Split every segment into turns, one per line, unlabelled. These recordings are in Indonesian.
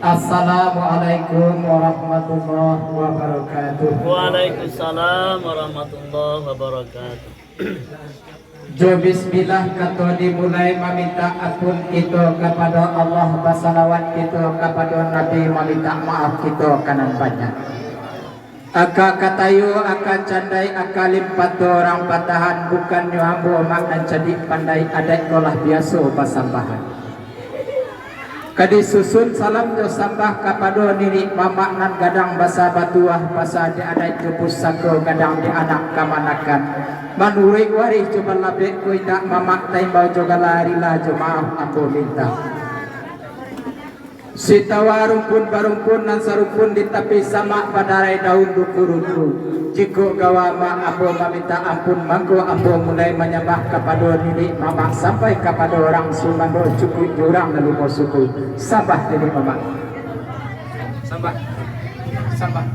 Assalamualaikum warahmatullahi wabarakatuh.
Waalaikumsalam warahmatullahi wabarakatuh.
Jo bismillah kato dimulai meminta ampun kita kepada Allah, basalawat kita kepada Nabi, meminta maaf kita kanan banyak. Aka katayu, aka candai, aka limpat orang patahan, bukan nyambu makna jadi pandai adat kolah biasa basambahan. Kadi susun salam jo sambah kepada diri mamak nan gadang basa batuah basa di adat jo pusako gadang di anak kamanakan. Manurik warih coba labek kuita mamak taimbau juga lari lah jo maaf aku minta. Sitawa rumpun barumpun nan sarupun di tepi sama padarai daun duku-ruku. Jiko gawama abu meminta ampun mangko abu mulai menyembah kepada diri mamak sampai kepada orang sumando cukup jurang lalu mau suku. Sabah diri mamak. Sabah. Sabah.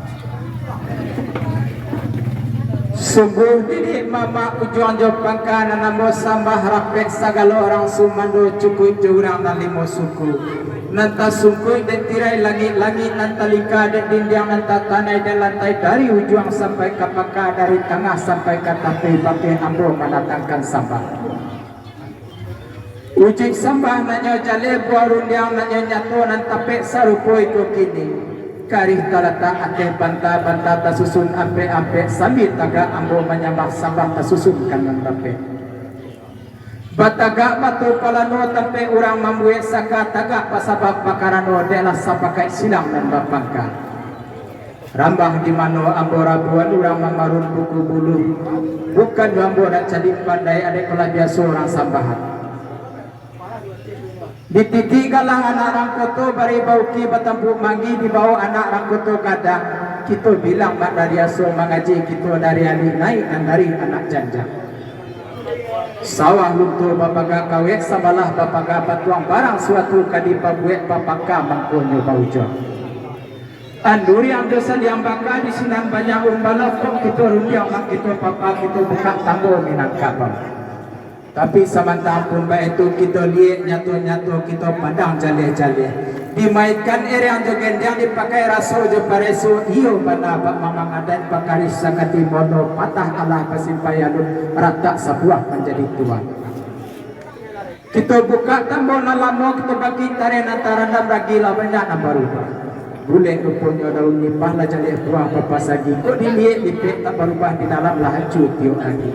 Sungguh diri mama ujuan jawab pangka namo sambah rapek segala orang sumando cukup jurang dan limo suku. Nanta sungkuy dan tirai langit-langit nanta lika dan dinding nanta tanai dan lantai dari ujung sampai ke peka, dari tengah sampai ke tepi pakai ambo mendatangkan sambah. Ujung sambah nanya jale buarun yang nanya nyato nanta pek sarupoi ko kini. Karih talata ate banta-banta tasusun ampe-ampe sambil taga ambo menyambah sambah tasusun kanan tape. Bataga batu palano tampe urang mambuet saka taga pasabab pakarano delah sapakai silang dan bapangka. Rambah di mano ambo rabuan urang mamarun buku bulu. Bukan ambo nak jadi pandai adek kelah biasa orang sambahan. Di titi galang anak rangkoto bari bauki batampu mangi di bawah anak rangkoto kadang. Kita bilang mak dari aso mengaji kita dari ali naik dan dari anak janjang. Sawah luntur bapaga kawek sabalah bapaga patuang barang suatu kadi pabuet bapaka mangkonyo baujo. Anduri yang dosa yang baka di sinan banyak umbalok kok kita rundiang mak kita papa kita buka tanggo minat kapal. Tapi samantang pun baik itu kita lihat nyatu-nyatu kita pandang jale-jale. Dimainkan area yang jogen yang dipakai raso jo pareso iyo pada bak mamang adat pakaris sakati mono patah Allah pasimpayalun rata sebuah menjadi tuan. Kita buka tambah nalamo kita bagi tare antara dan bagi lawannya berubah. Boleh rupanya daun nipah lah jale buah papas lagi. Kok dilihat dipek tak berubah di dalam lah hancur tiup lagi.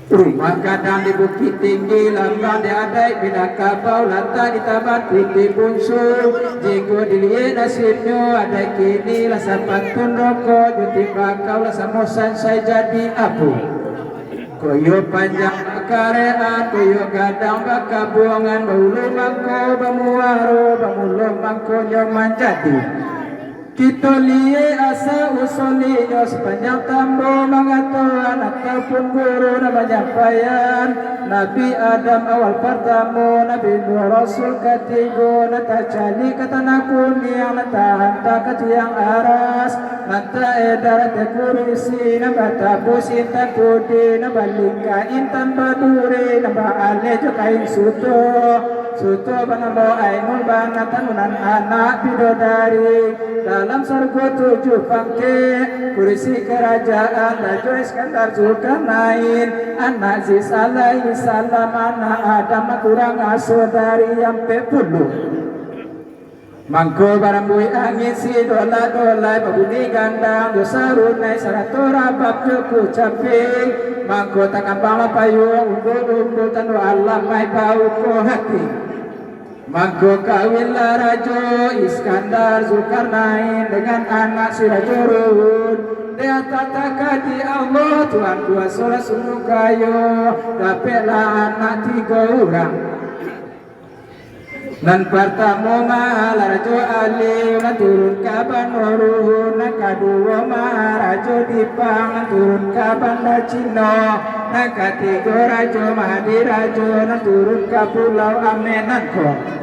Rumah kadang di bukit tinggi lambang di adai bina kapau lata di taman putih bungsu. Jika dilihat nasibnya ada kini lah sapantun rokok juti bakau lah samosan saya jadi abu. Koyo panjang karean koyo gadang baka buangan baulu mangko bamuaro bamulo mangko nyoman jadi. Kita lihat asa usolinya sepanjang tambo mengatuan ataupun guru namanya payan. Nabi Adam awal pertama, Nabi Nuh Rasul ketiga, nata cali kata nakuning, nata hanta ketiang aras, nata edar tekurisi, naba tabus intan putih, naba lingka intan baduri, naba ale jokain suto. Suto banambo ainul banatan unan anak bidodari dalam surga 7 pangke kursi kerajaan Raja Iskandar Zulkarnain anak Zis alaihi salam anak Adam kurang saudari yang pepuluh mangko barang bui angin si dola-dola babuni gandang dosa runai saratora bab cukup caping mangko takkan bama payung unggul-unggul tanu Allah mai bau ko hati. Mangko kawinlah Raja Iskandar Zulkarnain dengan anak si Raja Ruhud. Dia tataka di Allah Tuhan kuasa sungguh kayo. Dapatlah anak 3 orang. Dan pertama mahal Raja Ali turun ke Banu Ruhud. Dan kedua mahal Raja Dipang turun ke Banda Cina. Dan ketiga Raja Mahdi Raja turun ke Pulau Amenanko.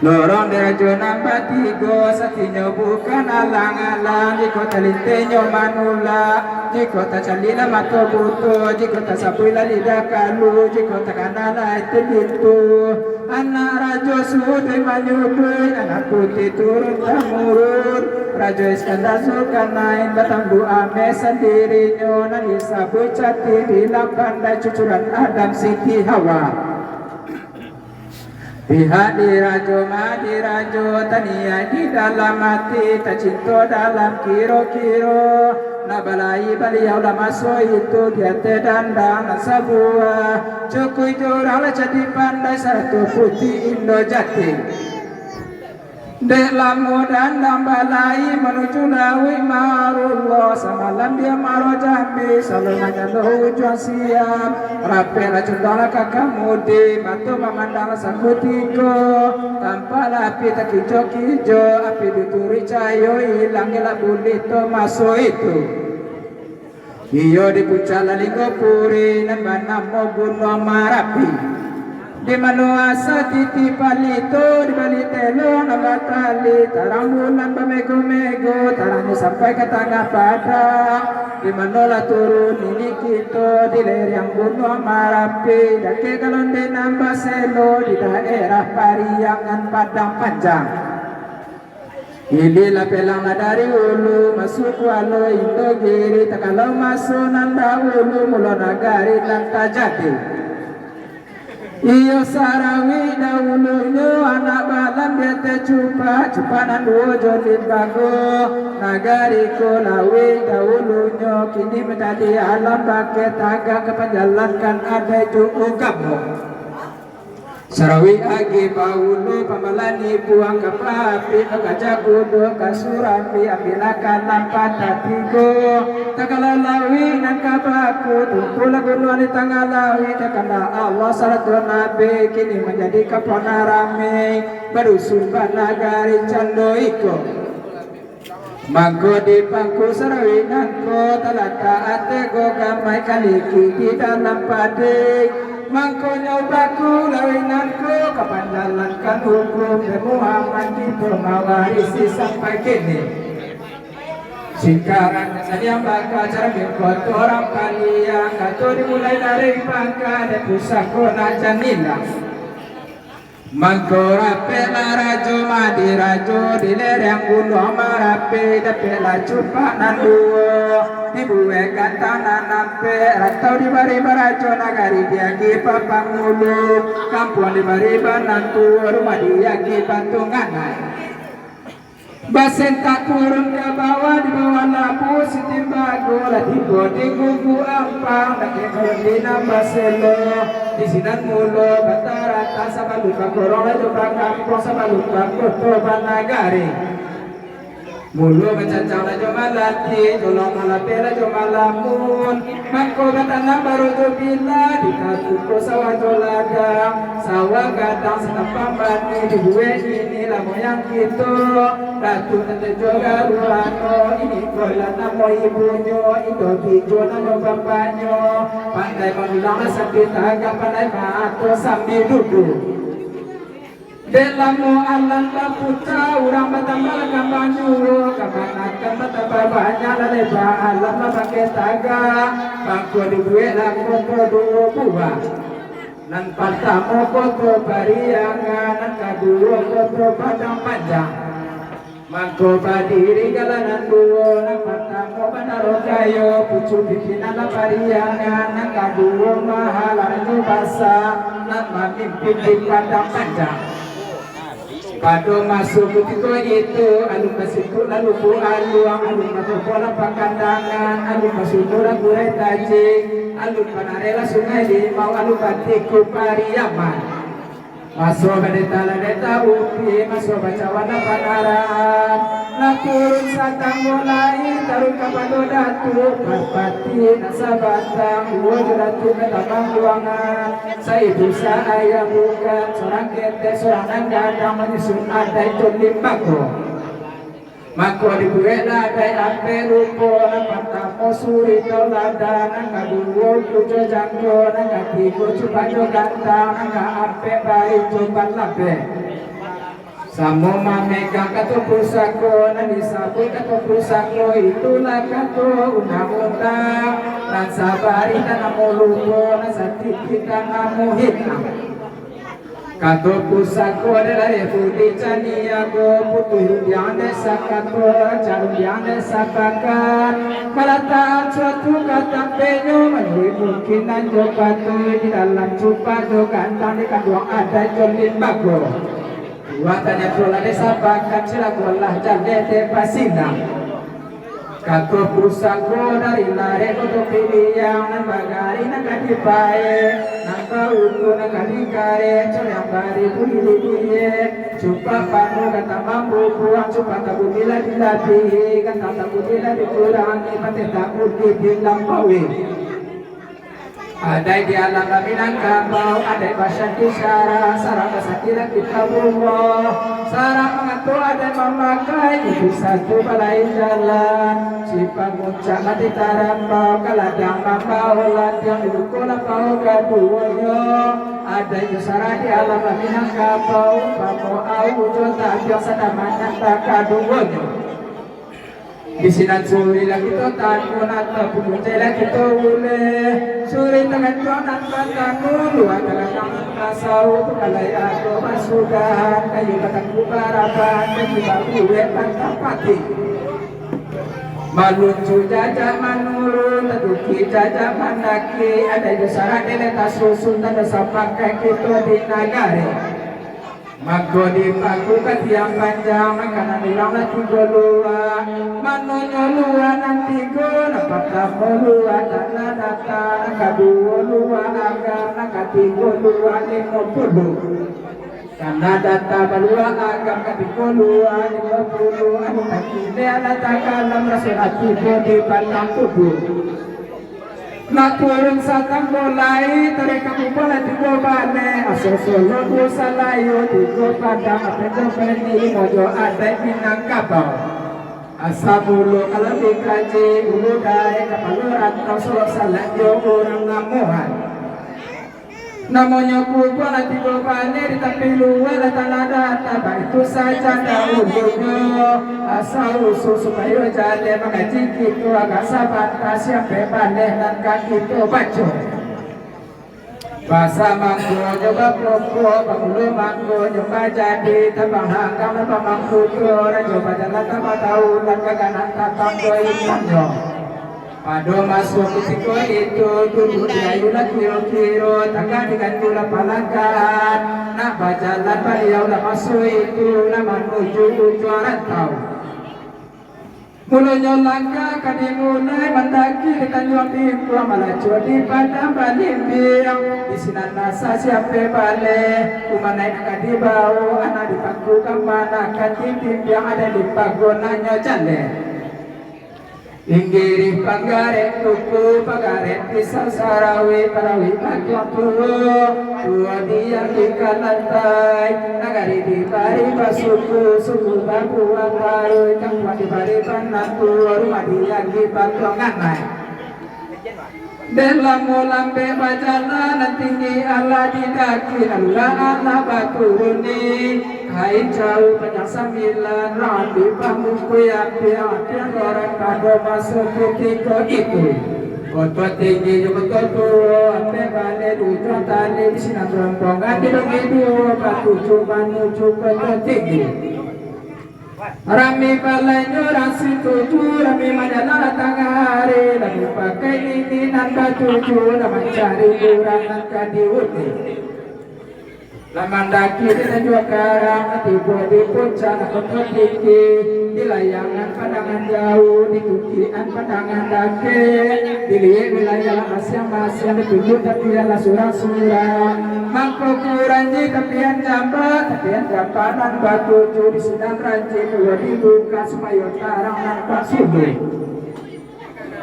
Lorong derajo nambah 3 satinya bukan alang-alang di kota lintenyo manula di kota calila mato buto di kota sapuila lidah kalu di kota kanala itu bintu anak raja sudi menyudui, anak putih turun temurun. Raja Iskandar Zulkarnain batang doa sendirinya, nani sabu cati di pandai cucuran Adam Siti Hawa. Pihak dirajo madirajo tania di dalam hati tak cinta dalam kiro-kiro nabalai beliau dah masuk itu dia terdandang sebuah cukui jurang jadi pandai satu putih Indo Jati. Dek lamu dan balai menuju lawi marullah semalam dia maro jambi selalu nanya lo ujung siam rapel cendala kakak mudi batu memandang sakutiko tanpa api tak kijo api dituri cayo hilang gelap bulito masuk itu iyo di puncak linggo puri dan banamo gunung marapi di manuasa titi palito di balik telo nabatali tarang bulan bamego-mego tarangnya sampai ke tengah padang di manola turun ini kita di lereng gunung Marapi dan ke galonde nambah selo di daerah Pariangan Padang Panjang. Inilah pelanglah dari ulu masuk walau Indogiri tak kalau masuk nanda ulu mulo nagari dan tajati. Iyo sarawi dahulunya anak balam dia tercupa cupanan dua jolin bago nagari kolawi dahulunya kini menjadi alam pakai taga kepanjalankan ada itu ungkapmu sarawi agi baulu pamalani buang ke papi kaca kudo kasurambi ambilakan lampat tatigo takalalawi dan kabaku tumpul gunung di tengah lawi karena Allah salatu nabi kini menjadi kaponarame berusul nagari candoiko mangko di pangku sarawi nangko talata atego gamai kaliki di dalam padik mangko nyobaku lawinanku kepandalankan hukum dan Muhammad itu mawarisi sampai kini sekarang saya bakal cara orang kalian kata dimulai dari pangka dan pusakona janila mangko rapela rajo madirajo di lereng gunung Marapi dapela cupa nanduo dibuekan tanah nampe ratau di bari barajo nagari diagi papang mulu kampung di bari banantu rumah diagi bantunganai basen tak turun ke bawah di bawah lapu sitimbago lagi bodi kuku ampang dan kemudian nambah selo di sinan mulu batara tak sama lupa korong laju kampung sama lupa koto banagari mulu mencacang laju malati tolong malapela laju malamun mangko batana baru tu bila di kapuko sawah jolagang sawah gadang senapang bani di gue ini lah moyang gitu ratu tante juga ruano ini kola namo ibunyo itu bijo namo bapaknya pandai mengulang sakit agak pandai mato sambil duduk Delamu alam baputa urang batambal kambanyu kamanakan batambal banyak leba alam pakai taga bangku dibuat laku dua buah nan pertama koto bariangan nan kedua koto padang panjang mangko badiri galanan dua nan pertama bandaro kayo pucu bikinan bariangan nan kedua mahalan basa nan mamimpin di padang panjang pada masuk ketika itu alun masuk lalu bu alun masuk bola pakandangan alun masuk bola burai tajik alun panarela sungai limau alun batiku pariaman masuk badetala deta upi masuk baca warna panaran naturun satang mulai tarun kapado datu parpati nasabatang wajuratu metabang ruangan saya bisa ayam bukan seorang kete seorang gadang menyusun ada itu limbako mako dibuat ladai ape rupo pertama suri tolada nangga dua tujuh jangko nangga tiga cupajo gantang nangga ape baik coba labe samo mameka kato pusako nani sabu kato pusako itulah kato undang-undang dan sabari tanah moluko nasati kita namu hitam Kato pusako dari pudi caniago putu diande sakato caru diande sakakan malataan suatu kata penyo menjadi mungkinan jopatu di dalam cupa jogantang di kanduang ada jolin bago buatannya tola desa bakat silagolah jadete pasina Kato pusako dari lare koto piliyang nan bagari nan kadipae nan kauku nan kadikare coyang bari pulili diye cupa pano kata mampu puang cupa tabu bila dilatih kata tabu bila dikurangi pati takut di lampaui ada di alam Minangkabau, ada bahasa kisara, sarang kesakira kita bumbu, sarang mengaku ada memakai, itu satu balai jalan, sifat muncak mati tarambau, kaladang mambau, latihan dibukulah pau kaduoyo, ada itu sarang di alam Minangkabau, papo au jota biasa namanya tak kaduoyo. Di sini suri lagi tu tangan atau puncak lagi tu ule suri tangan tangan tangan luar tangan kasau kalai atau masukan kayu batang kubarapan kayu baru wetan pati maluncu jajah manurun tetuki jajah mandaki ada jasara deleta susun tanda sapakai kita di nagari Mago di paku ketiang panjang makanan hilang nanti golua manonyo lua nanti go napata golua tanah data nakaduo lua agam nakatigo lua limo puluh tanah data balua agam katigo lua limo puluh anu takile alatakalam rasulati di batang tubuh nak turun satang bolai tarik kamu bola di bawahnya asal-asal lu salayo di bawah padang apa ini mojo ada Minangkabau asabulu kalau dikaji ulu dari kapaluran rasul salayo orang namuhan namanya bola di bawahnya di tepi luar tanah data itu saja dahulunya asal usul supaya jalan mengaji itu agak sabar siapa balik dan kaki itu baca bahasa mangku coba pokok penghulu mangku coba jadi tebang hanggang apa mangku coba jalan tambah tahu dan kaganan tatang doi kanyo Pado masuk kusiko itu dulu diayulah kiro-kiro takkan digantula palakan nak bajalan beliau lah masuk itu lah menuju tujuan tahu mulanya langkah kadi mulai mendaki di Tanjung Timur malah di Padang Balimbing di sinan nasa siapa balik kumanain kadi bau anak dipaku kemana kadi yang ada di pagonanya jalan Inggiri pagare tuku pagare pisau sarawi parawi pakyong tulu dua dia di kalantai nagari di bari basuku suku babu baru kamu di bari panatu rumah dia di pakyong anai dalam lambe bajalan tinggi Allah didaki Allah Allah baturuni kain jauh banyak sambilan rapi pamuku yang pian orang kado masuk ketika itu kota tinggi juga tua apa balik tujuan tadi di sini rombongan di begitu batu coba menuju kota tinggi Rami balainya rasi tujuh rami majalah tengah hari lagi pakai ini nanda tujuh nama cari kurangan kadiuti Lamandaki kita juga karang tiba di puncak kota tinggi di layangan pandangan jauh di tukian pandangan dake dilihat wilayah masing-masing ditunjuk tepian surang-surang mangkok kuranji tepian jambat tepian jampanan batu di sedang ranji dua dibuka supaya tarang nampak subuh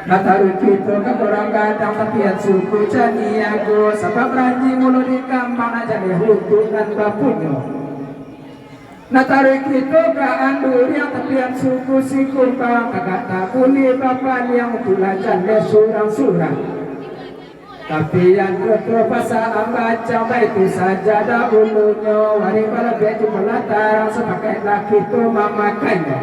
Nataru kita ke orang kadang tepian suku Caniago sebab ranji mulu di kampang aja deh hukum dan bapunya Nataru kita ke Andur yang tepian suku Sikumpang agak tak boleh bapak yang belajar deh surang-surang tapi yang kedua bahasa baca itu saja dahulunya wari pada baju pelatar sebagai laki itu memakainya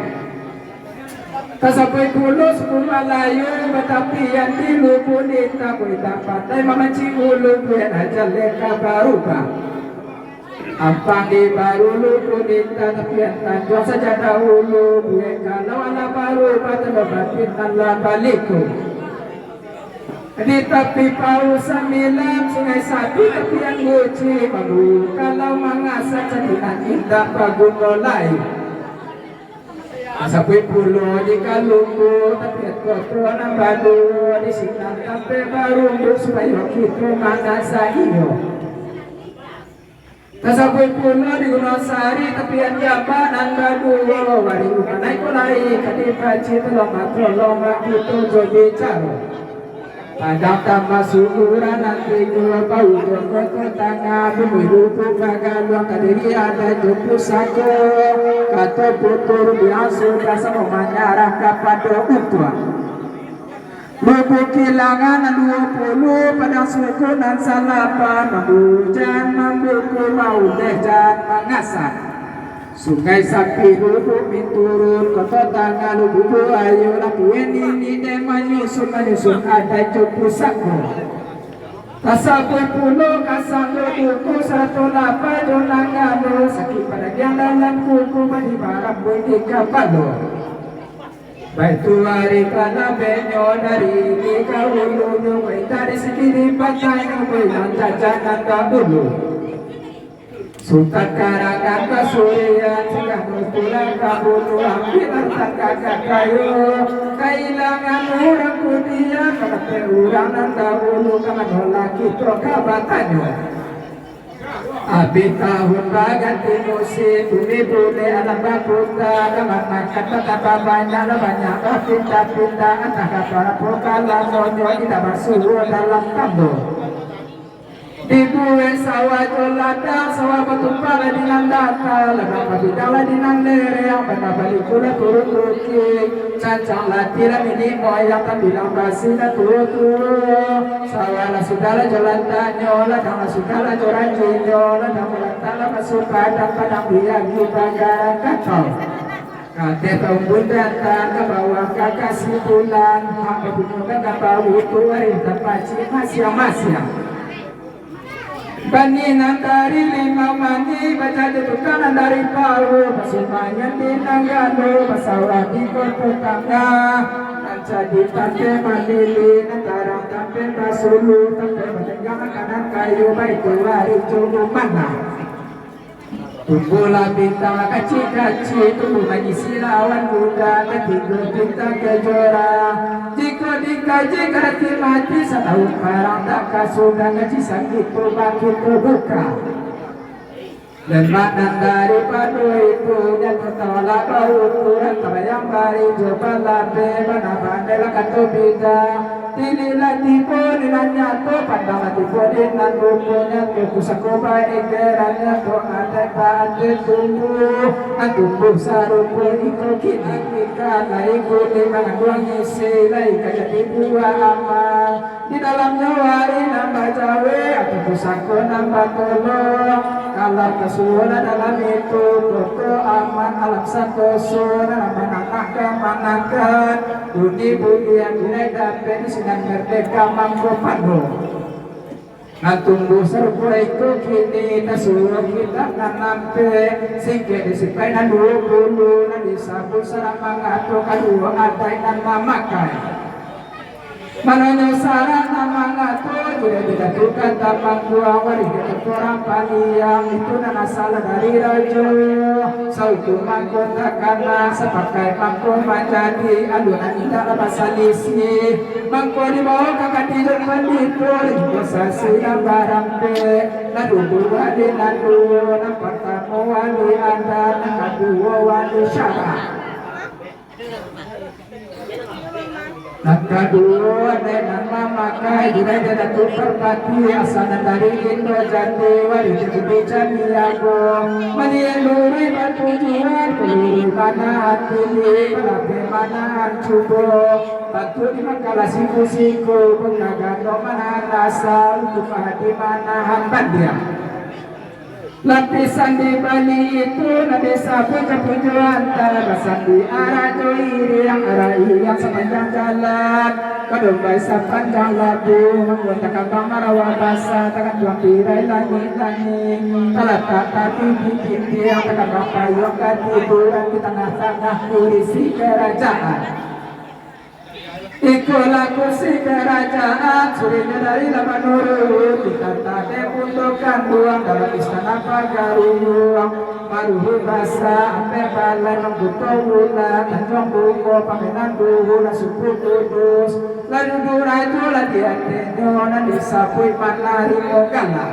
Kasapai pulau sepuluh Malayu tetapi yang di lupu nita boleh dapat tapi mamaci ulu buat aja leka baruba Ampang di baru lu kunita tepian tanjung saja dahulu gue kalau ala baru pada batin Allah balikku di tepi paus sembilan sungai satu tepian guci baru kalau mengasah cedinan indah bagun lain Asapui pulau di kalungku tepian kotro nambadu di sinan sampai baru supaya kita mengasah iyo Tasapui pulau di Gunung Sari tepian Jambanan Baduo wari naik kulai kadipaci tolong gitu jadi caro Padang tambah syukuran nanti gua bau joko tangga bumi rupu kagaluang kadiri ada jumpu sako kata putur biasa biasa memanjarah kepada utua Lupu kilangan 20 pada sukunan salapan Membujan membuku mau dejan mengasah Sungai sapi lupu minturun Kota tangga lupu ayo lakuin ini deh menyusun ada cukup sako Tasapui pulau kasang lupu 18 jonangan Sakit pada jalan kuku badi barang bunyi kapalo Baitu hari kana benyo dari ni kaulu nyoi dari sendiri pakai nyoi jajanan kabulu Sultan Karakan kasurian sehingga pulang kabulu ambil harta kakak kayu Kailangan orang kudian kata uranan kabulu kama laki trokabatanyo Abi tahun baganti musim bumi boleh alam bakuta Kamar kata banyak pindah-pindah antara para pokala monyo tidak bersuhu dalam tambur Di gue sawah jolada sawah batumpala di nandata Lega pabidala di nandere yang pada balik kula turun luki Cancang latiran ini moyang bilang basina turu Sawah la sudala jalan tanyo ladang la sudala joran jinyo ladang melantala masuk padang padang biagi baga kacau Kate tombun datang ke bawah kakasih bulan Hamba punya kakak itu hari terpaci masya Baninan dari 5 mandi baca tutukan dari paru Pasumanyan di nanggano Pasawah di kota tangga Nanca di tante mandili Nantarang tampe basulu Tampe batenggang kanan kayu Baik tuari cukup mana Tumbuhlah bintang kaci-kaci Tumbuh lagi silawan muda Ketiga bintang kejora Jika dikaji kerati mati Setahun barang tak kasudah Ngaji sakit bangkit terbuka Dan maknan daripada itu Jatuh tolak bau Tuhan tabayang bari Coba labe Mana bandela kata beda Tililah tipu Nilan nyatu Pandanglah tipu Dinan bukunya Kusaku baik Deranya ada pada tumbuh Tumbuh sarupu Iko kini Ikan Laiku Dimangan buang isi Laika jadi buah amal Di dalamnya wari nambah jawe Atau kusaku nambah tolong Kalau kesulitan dalam itu Koko aman alam santoso Nama anak kemanakan Budi-budi yang dinai dapat Sedang merdeka mampu padu Tumbuh serbu itu kini Tasuruh kita nanampe Singke disipai nan 20 Nan disabut serang mengatu Kadua adai nan mamakai Mananya saran nama ngatu Tidak didatukan tamang buang Wari keturang paniang Itu nana salah dari rajo Sautu mangko takana Sepakai mangko menjadi Adunan indah bahasa lisi Mangko dibawa kakak tidur penditur Posasi yang barampe Nadu dua di nadu Nampak tamu wali anda Nampak dua wali syarah Nakadua dan mamakai Jika ada tukar pati Asana dari Indo Jati Wari jadi jamiago Menieluri bertujuan Peluru mana hati Pelape mana hancubo Batu di makalah siku-siku Penagano mana rasa Untuk hati mana hambat dia Lapisan di Bali itu na desa puja-pujuan Tarasan di arah Joiri yang arah yang sepanjang jalan Kadombai sepanjang labu Menggunakan marawa basa Takkan juang tirai langit-langit Talatak tadi bikin dia Takkan bapayong ketiduran Di tengah-tengah kurisi kerajaan Ikulah kursi kerajaan Surinya dari laman nurut Dikata pundukan buang Dalam istana pagaruang Maruhi basa Ampe balan Membuto wulan Tanjong bungo Pamenan duhula Suku kudus Lalu duraju Ladiatenyo Nadi sapui manari mogala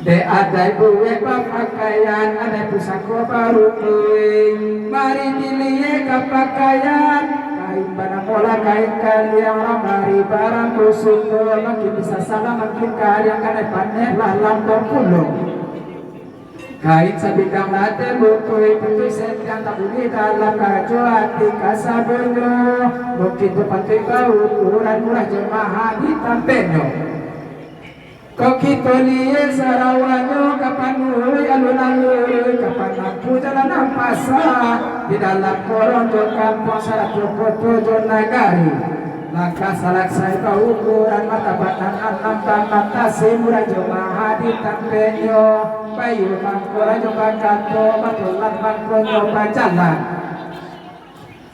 De adai buwe papakaian Adai pusako baru kuing Mari diliye kapakaian Imbana pola kain kalian ramari barang kusuk makin bisa salah makin kalian kan panen lalang berpuluh kain sabidang latte buku itu setiap tabuni dalam kajo hati kasabunyo mungkin tepatnya bau ukuran murah jemaah di tampeno kau kita liye sarawanyo kapan ului alun-alun kapan lampu jalan ampasa di dalam korong jo kampung syarat joko tojo nagari laka salak saya kau ukuran mata batang alam mata semurah jemaah di tampenyo bayu mangkora jo bakato matulan mangkonyo bajalan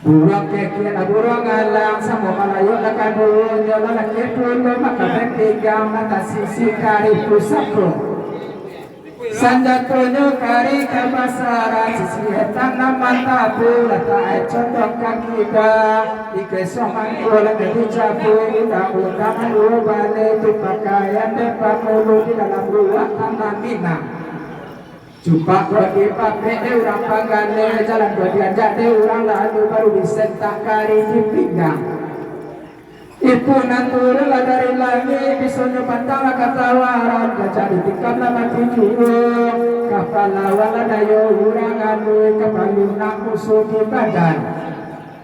burung kekir burung alang sama malayo nakadunyo lalaki pulo maka pegang mata sisi kari pusako sandatonyo kari kabasaran sisi etang mata pula tak contoh kakida ikesoman kola jadi capu undang-undang lu balik tu pakaian depan mulu di dalam ruang tanah minang Jumpa bagi pakai orang panggane jalan dua diajak orang lalu baru disentak kari di pinggang. Ibu naturlah dari langit bisonya pantang katawaran gajah ditikam lama tujuh kapal lawan dayo orang anu kapaluna musuh di badan.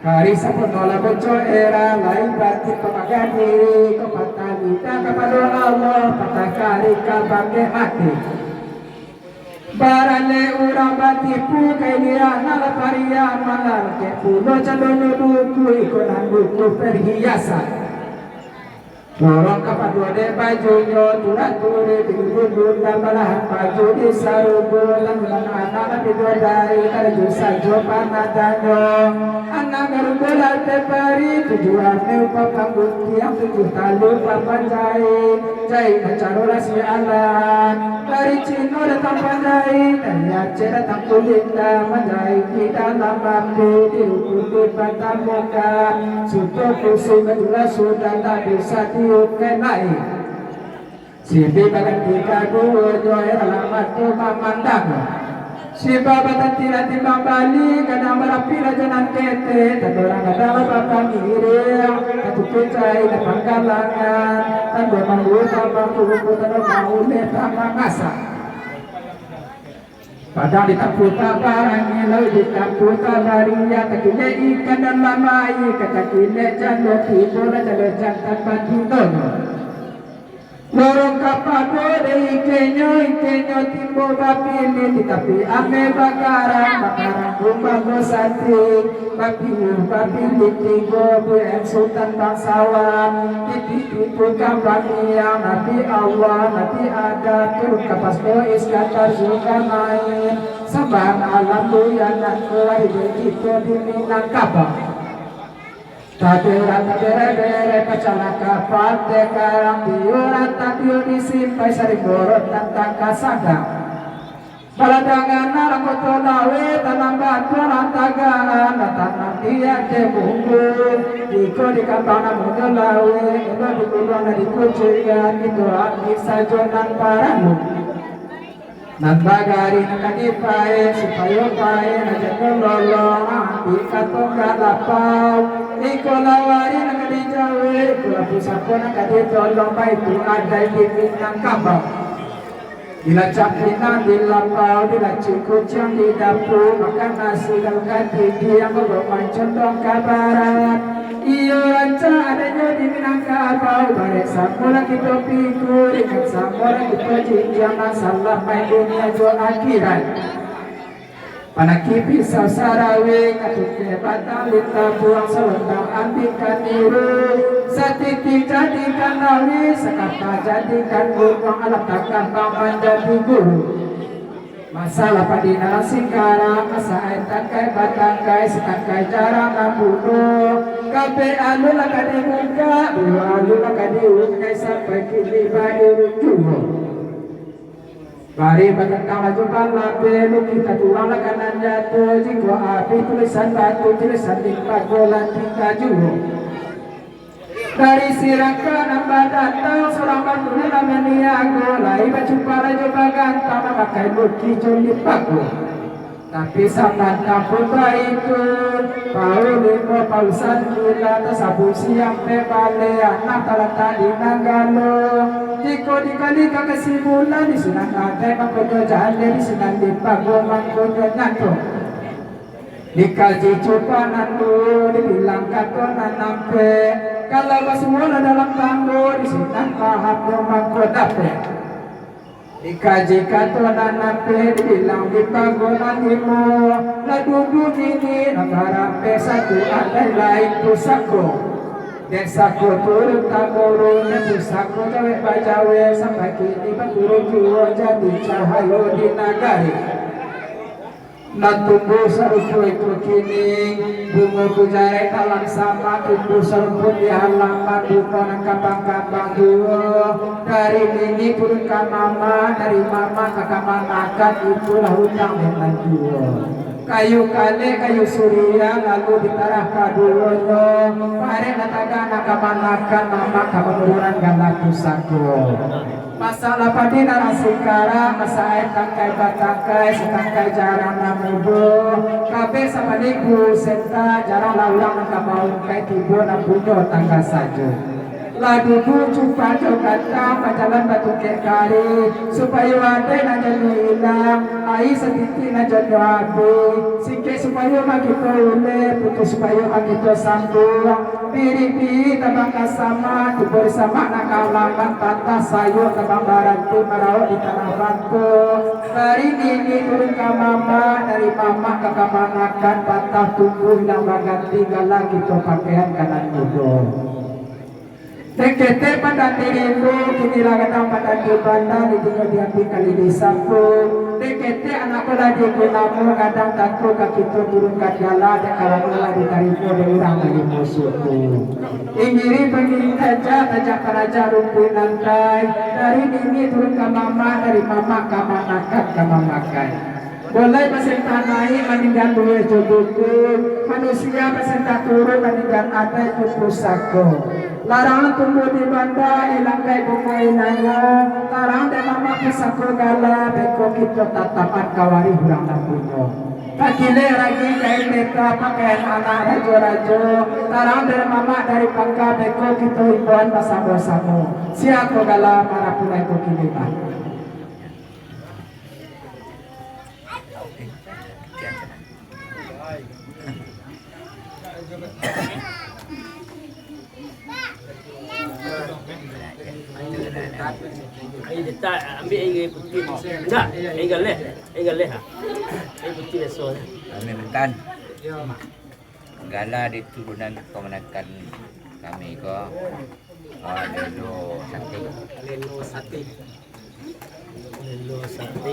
Kari saponola bocor era lain batik pemagani kepatanita kepada Allah patah kari kabake mati. Barale urang batipu kailia nala parian malar ke pulo calon buku ikonan buku perhiasan Dorong kapadua de bajunya turat turi dibundun dan belahan baju di sarubulan bulan anak bidodari karju sajo panadanyo anak garubola tepari tujuan neupa pangguti yang tujuh talu papan jai macarola si alan dari Cino datang panjai dari Aceh datang kulinda manjai kita lambampu di rukun pantai muka suto kusung jelas sudah tak bisa kenai sibi bagan tiga dua joy alamat tu mamandang si baba tidak timbang bali kadang berapi rajanan kete tadorang ada bapak ngiri katu kecai depan galangan tanda mangguta bangku tanda maule sama masa padang ditaputa barangnya lalu ditaputa baria kakile ikan dan lamai kakile jalo tibola jalo jantan bantuan lorong kapado de ikenyo timbo bapili tapi ame bakaran kumbango sati bapili tigo buen sultan bangsawan tipu kampani yang nabi Allah nabi ada turun kapas dois katar juga main sabar alam buyanan kuai begitu di Minangkabau Tadera bere pacala kapal dekarang tiuran tatiu disimpai sari borot tantang kasaga baladangan narakoto lawe tanam batu rantagaan tanam dia kebungku iko di kampang namun lawe ilo di gulung di kucingan itu aki sajonan paramu nan bagari nakadipae supaya pae najan lolong di katong galapau iko lawari nakadijawe kula pusako nakaditolong pa itu ada di Minangkabau Bila campina di lapau, bila cikucang di dapur, makan nasi dan tinggi yang bermain condong ke barat. Iyo ranca adanya di Minangkabau, barek samula kita pikul, dengan samula kita jinjang salah main dunia jo akhirat. Panakipi sasarawe katuke batang lita buang selendang ambilkan niru satiti jadikan nawi sekata jadikan gunung alat takkan bang jadi guru masalah padina singkara masa aitan kai batang kai setakai jarang nabunuh kabe alu laka dibuka dua alu laka diukai sampai kini badi juho. Mari bertentang jumpa lalu kita tulang kanan jatuh jika api tulisan batu tulisan tingkat bola tingkat juhu. Dari siraka nambah datang seorang batu nama niago lai berjumpa raja bagantang memakai buki juli paku. Tapi sampai kampung itu Paulimo pausan gila tersabu siang pebale anak terletak di Nanggalo Jiko dikali kesimpulan di sunang kate mangkono jale di sunang dipago mangkono nyato dikaji coba nandu dibilang katonan nampe kalau semua dalam tanggo di sunang paham mangkono dape dikaji katonan nampe dibilang dipagonan imo ladudu ini negara satu ada lain pusako desako turun tamurun pusako cawe bajawe sampai kini berturun jual jadi cahayo di nagari Natumbuh serupu itu kini bunga pujare dalam sama tumbuh serupu di halaman bunga dan kabang-kabang dua dari ini turun ke mama dari mama ke kamar makan itulah hutang dengan dua kayu kale kayu surya lalu ditarah ke dulunya pare nataga nak kamar makan mama kemenurunan galak pusako masalah padi narasikara masa air tangkai batakai setangkai jarang namudo kabe sama niku senta jarang laulang nak mau kai tibo na punyo tangga saja ladu bucu paco kata pacalan batu kekari supaya wate na jadi hilang ai setiti na jadi api singke supaya makito ule putus supaya makito sambung piri-piri tabang kasama tibur sama nakalangan patah sayur tabang baranti marau di tanah bangku dari ini turun ke mama dari mama ke kamanakan patah tumbuh dan baganti galak kita pakaian kanan mudo tekete pada tirimu kini lagatang pada di banda di dunia diambil kali di sapu tekete anak pula di gunamu kadang takut kaki itu turun ke jala dan kalau pula ditarimu di urang lagi musuhku ingiri begini saja tajak raja rumput lantai dari ini turun ke mama dari mama ke manakat ke mamakai boleh peserta naik meninggal dua jodohku manusia peserta turun meninggal ada itu pusako larangan tumbuh di banda hilang kayak bunga inanya larang dan mama pusako gala beko kita tatapan kawari hurang napunyo kakile lagi kayak meta pakaian anak rajo-rajo larang dan mama dari pangka beko kita ibuan basamo-samo siako gala marapuna itu kilima
Ay, detak ambil air putih. Enggak, air galeh ha. Air putih biasa.
Kami makan. Gala di turunan kemenakan kami ko. Lelo sate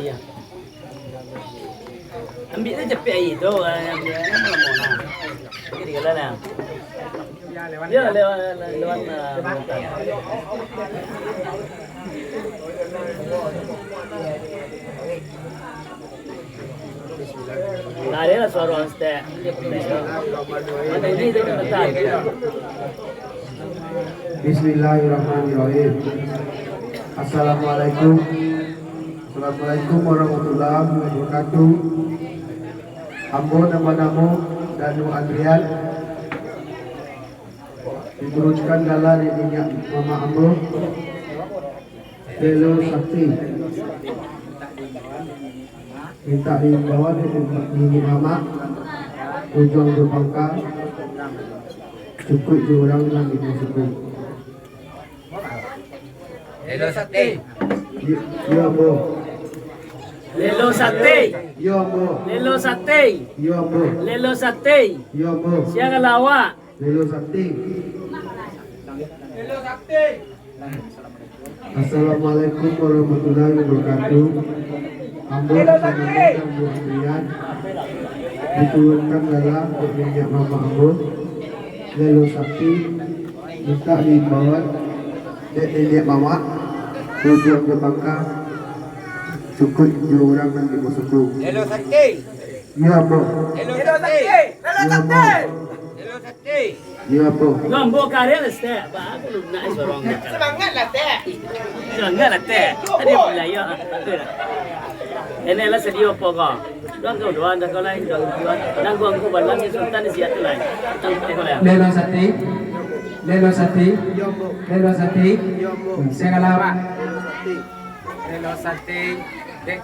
ya. Ambil aja cepet air tu, ambil mana. Pergi di galah lah. Ya, lewat. Lari lah suara orang stek. Mana ini dia betul.
Bismillahirrahmanirrahim. Assalamualaikum. Assalamualaikum warahmatullahi wabarakatuh. Ambo nama Danu Adrian. Diteruskan gala di minyak Mama Ambo Lelo Sakti minta dibawa di mama ujung berpangkal cukup diorang yang dimasuki.
Hello Sakti.
Yo bo,
Lelo Sakti.
yo bo,
Lelo Sakti.
yo bo,
Lelo Sakti.
yo bo.
Siya kalawa.
Lelo Sakti. Assalamualaikum warahmatullahi wabarakatuh. Ambon dan Bu Andrian diturunkan dalam minyak mama Ambon. Lelo Sakti minta dibawa minyak mama tujuan ke Bangka cukup diorang dan dimusuku.
Hello Sakti.
Ya bo,
Hello Sakti.
ya bo,
Hello Sakti.
ya bo.
Gombo karya lah teh. Bagus lu nak sorong. Semangat lah teh. Semangat lah teh. Tadi pula ya. Ini lah sedio pokok. Doang kau doang dah kau lain doang doang. Nang gua aku balang ni sultan siat tu lain. Tang teh kau lain.
Lelo Sati, Lelo Sati, Lelo Sati, saya kalawa.
Hello Sakti. Dek